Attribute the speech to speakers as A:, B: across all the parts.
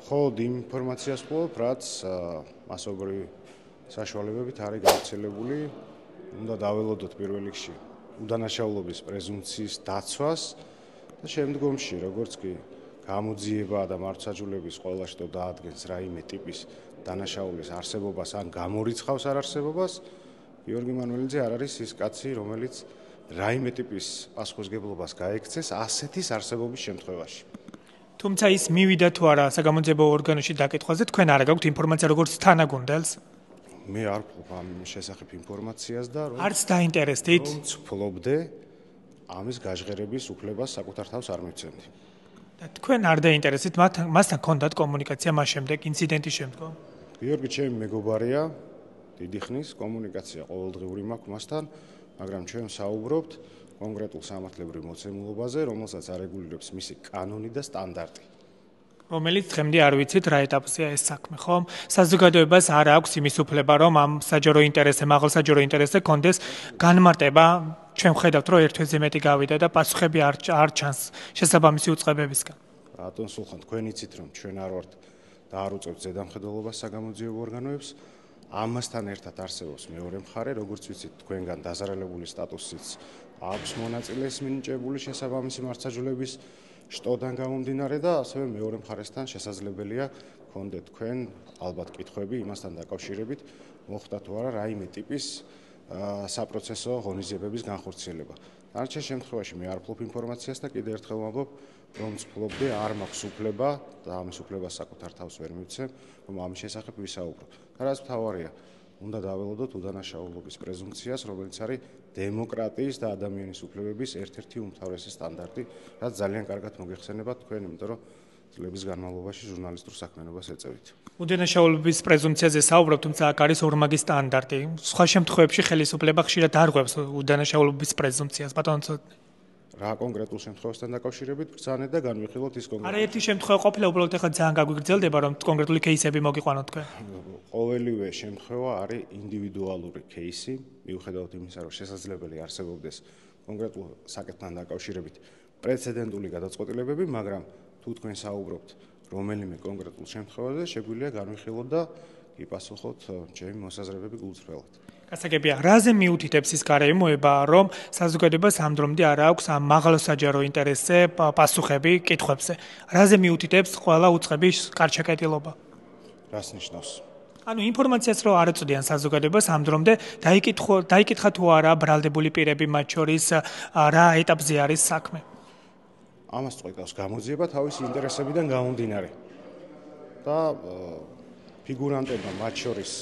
A: მხოლოდ იმ ინფორმაციას ვყოლებ, რაც მასობრივი საშუალებებით არის გავრცელებული. უნდა დაველოდოთ პირველ რიგში უდანაშაულობის პრეზუმპციის დაცვას და შემდგომში, როგორც კი გამოძიება და მართლმსაჯულების ყველა შტო დაადგენს რაიმე ტიპის დანაშაულის არსებობას ან გამორიცხავს არარსებობას, გიორგი მანველიძე არ არის ის კაცი, რომელიც რაიმე ტიპის პასუხისმგებლობას გაექცეს ასეთის არსებობის შემთხვევაში.
B: თუმცა ის მივიდა თუ არა საგამოძიებო ორგანოში დაკითხვაზე, თქვენ არ გაქვთ ინფორმაცია როგორც თანაგუნდელს?
A: მე არ ვფლობ ამ შესახებ ინფორმაციას და
B: არც დაინტერესდით?
A: რომც ვფლობდე, ამის გაჟღერების უფლებას საკუთარ თავს არ მივცემდი.
B: და თქვენ არ დაინტერესდით, მასთან ჰქონდათ კომუნიკაცია მას შემდეგ, ინციდენტის შემდგომ?
A: გიორგი ჩემი მეგობარია, დიდი ხნის კომუნიკაცია ყოველდღიური მაქვს მასთან, მაგრამ ჩვენ საუბრობთ კონკრეტულ სამართლებრივ მოცემულობაზე, რომელსაც არეგულირებს მისი კანონი და სტანდარტი.
B: რომელიც დღემდე არ ვიცით რა ეტაპზეა ეს საქმე, ხო? საზოგადოებას არ აქვს იმის უფლება, რომ ამ საჯარო ინტერესზე, მაღალ საჯარო ინტერესზე კონდეს განმარტება. ჩვენ ვხედავთ, რომ ერთ თვეზე მეტი გავიდა და პასუხები არ ჩანს შესაბამისი უწყებებისგან.
A: რატომ სულხან თქვენ იცით, რომ ჩვენ არ ვართ და არ უწევთ ზედამხედველობას საგამოძიებო ორგანოებს, ამასთან ერთად არსებობს მეორე მხარე, როგორც ვიცით, თქვენგან დაზარალებული სტატუსიც აქვს მონაწილეს მინიჭებული შესაბამისი მართლმსაჯულების შტოდან გამომდინარე და ასევე მეორე მხარესთან შესაძლებელია გქონდეთ თქვენ ალბათ კითხვები იმასთან დაკავშირებით, მოხდა თუ არა რაიმე ტიპის საპროცესო ღონისძიებების განხორციელება. დანარჩენ შემთხვევაში მე არ ვფლობ ინფორმაციას და კიდევ ერთხელ ვამბობ, რომც ვფლობდი, არ მაქვს უფლება და ამის უფლებას საკუთარ თავს ვერ მივცემ, რომ ამის შესახებ ვისაუბროთ. და რაც მთავარია, უნდა დაველოდოთ უდანაშაულობის პრეზუმპციას, რომელიც არის დემოკრატიის და ადამიანის უფლებების ერთ-ერთი უმთავრესი სტანდარტი, რაც ძალიან კარგად მოგეხსენებათ თქვენ, იმიტომ რომ წლების განმავლობაში ჟურნალისტურ საქმიანობას ეწევით.
B: უდანაშაულობის პრეზუმპციაზე საუბრობ, თუმცა აქ არის ორმაგი სტანდარტი. სხვა შემთხვევებში ხელისუფლება ხშირად არღვევს უდანაშაულობის პრეზუმპციას, ბატონო ცოტნე.
A: რა კონკრეტულ შემთხვევასთან დაკავშირებით ბრძანეთ და განვიხილოთ ის კონკრეტული.
B: არაერთი შემთხვევა ყოფილა, უბრალოდ ახლა ძალიან გაგვიგრძელდება, რომ კონკრეტული кейსები მოგიყვანოთ თქვენ.
A: ყოველივე შემთხვევა არის ინდივიდუალური кейსი, მიუხედავად იმისა, რომ შესაძლებელი არსებობდეს კონკრეტულ საკითხთან დაკავშირებით პრეცედენტული გადაწყვეტილებები, მაგრამ თუ თქვენ საუბრობთ რომელიმე კონკრეტულ შემთხვევაზე, შეგვიძლია განვიხილოთ და გიპასუხოთ ჩემი მოსაზრებები გულწრფელად.
B: გასაგებია, რაზე მიუთითებს ის გარემოება, რომ საზოგადოებას ამ დრომდე არ აქვს ამ მაღალ საჯარო ინტერესზე პასუხები კითხვებზე? რაზე მიუთითებს ყველა უწყების კარჩაკეტილობა?
A: რას ნიშნავს?
B: ანუ ინფორმაციას რო არ ეწოდიან საზოგადოებას ამ დრომდე დაიკითხა თუ არა ბრალდებული პირები მათ შორის რა ეტაპზე არის საქმე?
A: ამას წყვეტავს გამოძიება თავისი ინტერესებიდან გამომდინარე. და ფიგურანტებმა მათ შორის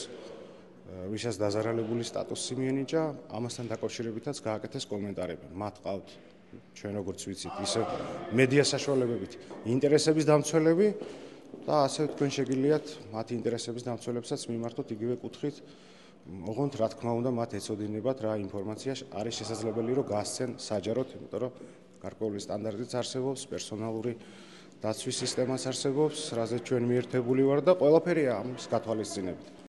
A: ვისაც დაზარალებული სტატუსი მიენიჭა, ამასთან დაკავშირებითაც გააკეთეს კომენტარები. მათ ყავთ ჩვენ როგორც ვიცით, ისე მედია საშუალებებით ინტერესების დამცველები და ასე თქვენ შეგიძლიათ მათი ინტერესების დამცველებსაც მიმართოთ იგივე კუთხით, ოღონდ რა თქმა უნდა მათ ეცოდინებათ რა ინფორმაცია არის შესაძლებელი რომ გასცენ საჯაროდ, იმიტომ რომ გარკვეული სტანდარტიც არსებობს, პერსონალური დაცვის სისტემაც არსებობს, რაზეც ჩვენ მიერთებული ვარ და ყველაფერია ამის გათვალისწინებით.